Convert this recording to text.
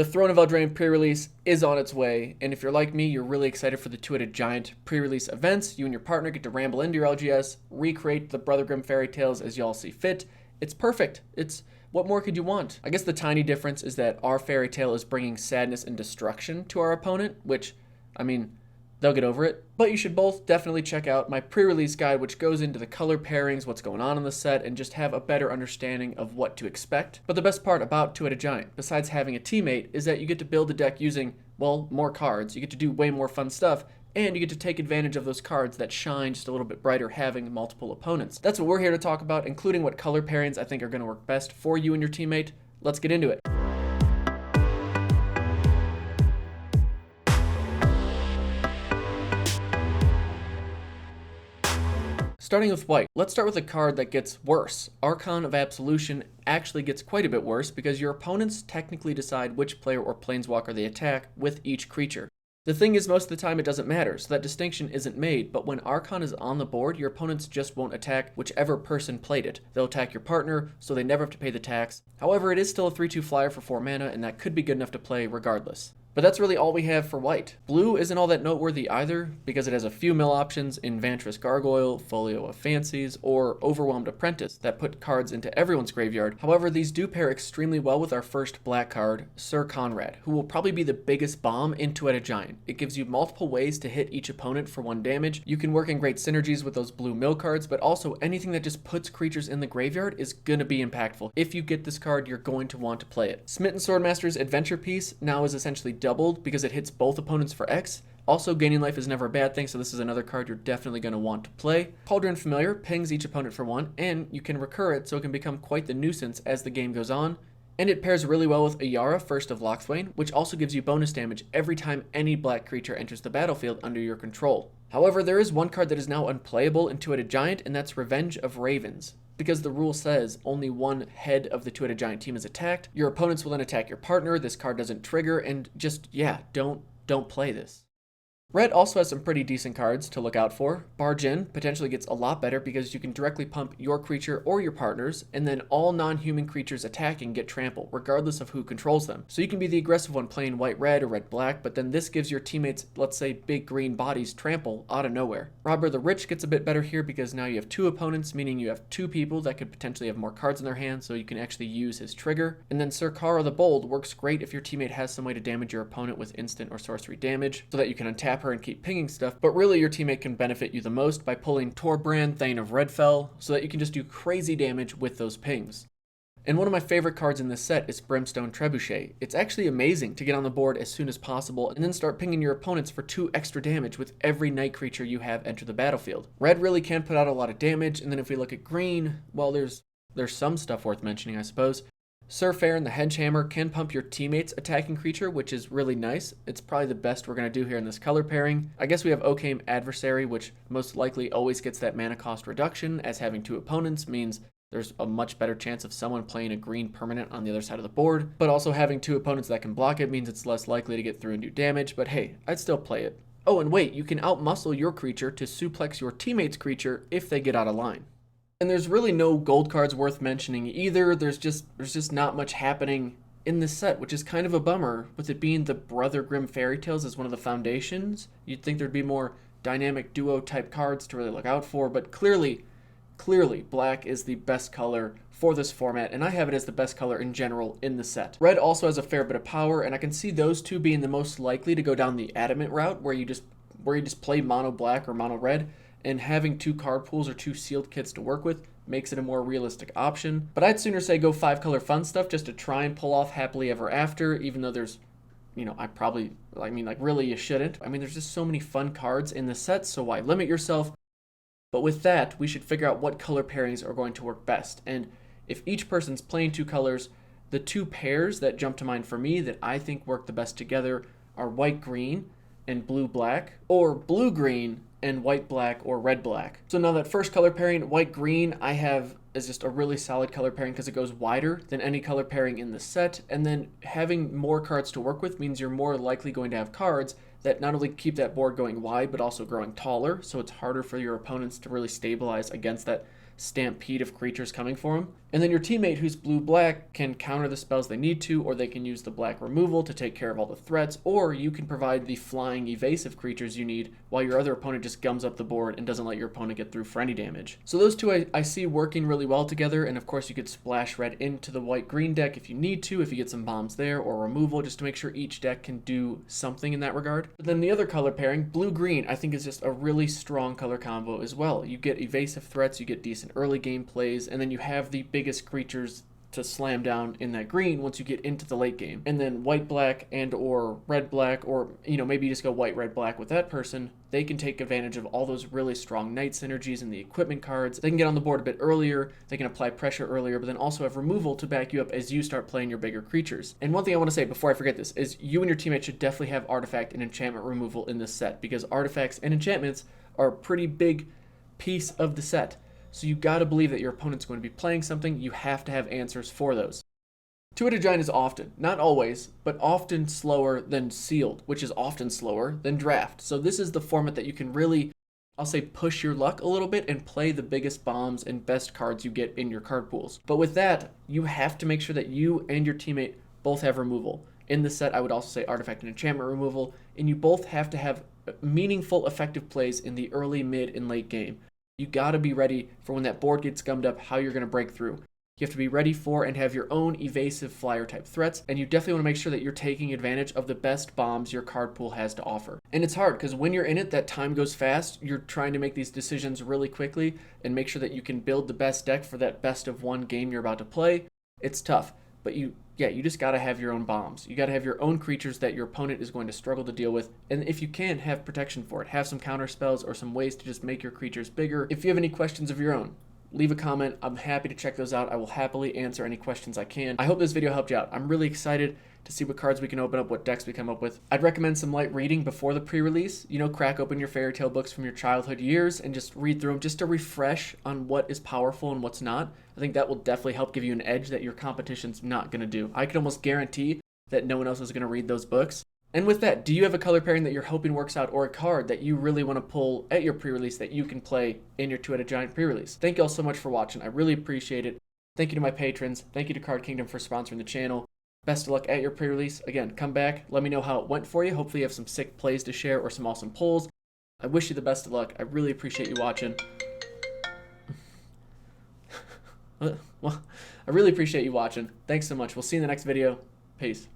The Throne of Eldraine pre-release is on its way, and if you're like me, you're really excited for the two-headed giant pre-release events. You and your partner get to ramble into your LGS, recreate the Brother Grimm fairy tales as y'all see fit. It's perfect. What more could you want? I guess the tiny difference is that our fairy tale is bringing sadness and destruction to our opponent, which, I mean, they'll get over it. But you should both definitely check out my pre-release guide, which goes into the color pairings, what's going on in the set, and just have a better understanding of what to expect. But the best part about Two-Headed Giant, besides having a teammate, is that you get to build a deck using, well, more cards. You get to do way more fun stuff, and you get to take advantage of those cards that shine just a little bit brighter having multiple opponents. That's what we're here to talk about, including what color pairings I think are going to work best for you and your teammate. Let's get into it. Starting with white, let's start with a card that gets worse. Archon of Absolution actually gets quite a bit worse because your opponents technically decide which player or planeswalker they attack with each creature. The thing is, most of the time it doesn't matter, so that distinction isn't made, but when Archon is on the board, your opponents just won't attack whichever person played it. They'll attack your partner, so they never have to pay the tax. However, it is still a 3/2 flyer for 4 mana, and that could be good enough to play regardless. But that's really all we have for white. Blue isn't all that noteworthy either, because it has a few mill options in Vantress Gargoyle, Folio of Fancies, or Overwhelmed Apprentice that put cards into everyone's graveyard. However, these do pair extremely well with our first black card, Sir Conrad, who will probably be the biggest bomb in Two-Headed Giant. It gives you multiple ways to hit each opponent for 1 damage. You can work in great synergies with those blue mill cards, but also anything that just puts creatures in the graveyard is gonna be impactful. If you get this card, you're going to want to play it. Smitten Swordmaster's Adventure Piece now is essentially doubled because it hits both opponents for X. Also, gaining life is never a bad thing, so this is another card you're definitely going to want to play. Cauldron Familiar pings each opponent for 1, and you can recur it, so it can become quite the nuisance as the game goes on. And it pairs really well with Ayara, First of Lochthwain, which also gives you bonus damage every time any black creature enters the battlefield under your control. However, there is one card that is now unplayable in Two-Headed Giant, and that's Revenge of Ravens. Because the rule says only one head of the Two-Headed Giant team is attacked, your opponents will then attack your partner, this card doesn't trigger, and just, yeah, don't play this. Red also has some pretty decent cards to look out for. Barge In potentially gets a lot better because you can directly pump your creature or your partners, and then all non-human creatures attacking get trample, regardless of who controls them. So you can be the aggressive one playing white-red or red-black, but then this gives your teammates, let's say, big green bodies trample out of nowhere. Robber the Rich gets a bit better here because now you have 2 opponents, meaning you have 2 people that could potentially have more cards in their hand, so you can actually use his trigger. And then Sir Kara the Bold works great if your teammate has some way to damage your opponent with instant or sorcery damage, so that you can untap her and keep pinging stuff, but really your teammate can benefit you the most by pulling Torbrand, Thane of Redfell, so that you can just do crazy damage with those pings. And one of my favorite cards in this set is Brimstone Trebuchet. It's actually amazing to get on the board as soon as possible and then start pinging your opponents for 2 extra damage with every night creature you have enter the battlefield. Red really can put out a lot of damage, and then if we look at green, well, there's some stuff worth mentioning, I suppose. Sir Farron the Hedgehammer can pump your teammate's attacking creature, which is really nice. It's probably the best we're going to do here in this color pairing. I guess we have Occam Adversary, which most likely always gets that mana cost reduction, as having 2 opponents means there's a much better chance of someone playing a green permanent on the other side of the board. But also having 2 opponents that can block it means it's less likely to get through and do damage, but hey, I'd still play it. Oh, and wait, you can outmuscle your creature to suplex your teammate's creature if they get out of line. And there's really no gold cards worth mentioning either. There's just not much happening in this set, which is kind of a bummer, with it being the Brother Grimm fairy tales as one of the foundations. You'd think there'd be more dynamic duo type cards to really look out for, but clearly black is the best color for this format, and I have it as the best color in general in the set. Red also has a fair bit of power, and I can see those 2 being the most likely to go down the adamant route, where you just play mono black or mono red, and having 2 card pools or 2 sealed kits to work with makes it a more realistic option. But I'd sooner say go 5 color fun stuff just to try and pull off Happily Ever After, even though there's, really you shouldn't. There's just so many fun cards in the set, so why limit yourself? But with that, we should figure out what color pairings are going to work best. And if each person's playing 2 colors, the 2 pairs that jump to mind for me that I think work the best together are white-green and blue-black, or blue-green and white-black or red-black. So now that first color pairing, white-green, I have as just a really solid color pairing because it goes wider than any color pairing in the set, and then having more cards to work with means you're more likely going to have cards that not only keep that board going wide, but also growing taller, so it's harder for your opponents to really stabilize against that stampede of creatures coming for him. And then your teammate who's blue-black can counter the spells they need to, or they can use the black removal to take care of all the threats, or you can provide the flying evasive creatures you need while your other opponent just gums up the board and doesn't let your opponent get through for any damage. So those two I see working really well together, and of course you could splash red into the white-green deck if you need to, if you get some bombs there, or removal, just to make sure each deck can do something in that regard. But then the other color pairing, blue-green, I think is just a really strong color combo as well. You get evasive threats, you get decent early game plays, and then you have the biggest creatures to slam down in that green once you get into the late game. And then white black and or red black, or maybe you just go white red black with that person, they can take advantage of all those really strong night synergies and the equipment cards. They can get on the board a bit earlier, they can apply pressure earlier, but then also have removal to back you up as you start playing your bigger creatures. And one thing I want to say before I forget this is you and your teammate should definitely have artifact and enchantment removal in this set, because artifacts and enchantments are a pretty big piece of the set. So you gotta believe that your opponent's going to be playing something. You have to have answers for those. Two-Headed Giant is often, not always, but often slower than Sealed, which is often slower than Draft. So this is the format that you can really, I'll say, push your luck a little bit and play the biggest bombs and best cards you get in your card pools. But with that, you have to make sure that you and your teammate both have removal. In the set, I would also say artifact and enchantment removal, and you both have to have meaningful, effective plays in the early, mid, and late game. You got to be ready for when that board gets gummed up, how you're going to break through. You have to be ready for and have your own evasive flyer type threats, and you definitely want to make sure that you're taking advantage of the best bombs your card pool has to offer. And it's hard because when you're in it, that time goes fast. You're trying to make these decisions really quickly and make sure that you can build the best deck for that best of one game you're about to play. It's tough, but you just got to have your own bombs. You got to have your own creatures that your opponent is going to struggle to deal with. And if you can, have protection for it. Have some counter spells or some ways to just make your creatures bigger. If you have any questions of your own, leave a comment. I'm happy to check those out. I will happily answer any questions I can. I hope this video helped you out. I'm really excited to see what cards we can open up, what decks we come up with. I'd recommend some light reading before the pre-release. Crack open your fairy tale books from your childhood years and just read through them just to refresh on what is powerful and what's not. I think that will definitely help give you an edge that your competition's not going to do. I can almost guarantee that no one else is going to read those books. And with that, do you have a color pairing that you're hoping works out, or a card that you really want to pull at your pre-release that you can play in your Two-Headed Giant pre-release? Thank you all so much for watching. I really appreciate it. Thank you to my patrons. Thank you to Card Kingdom for sponsoring the channel. Best of luck at your pre-release. Again, come back. Let me know how it went for you. Hopefully you have some sick plays to share or some awesome polls. I wish you the best of luck. I really appreciate you watching. Well, I really appreciate you watching. Thanks so much. We'll see you in the next video. Peace.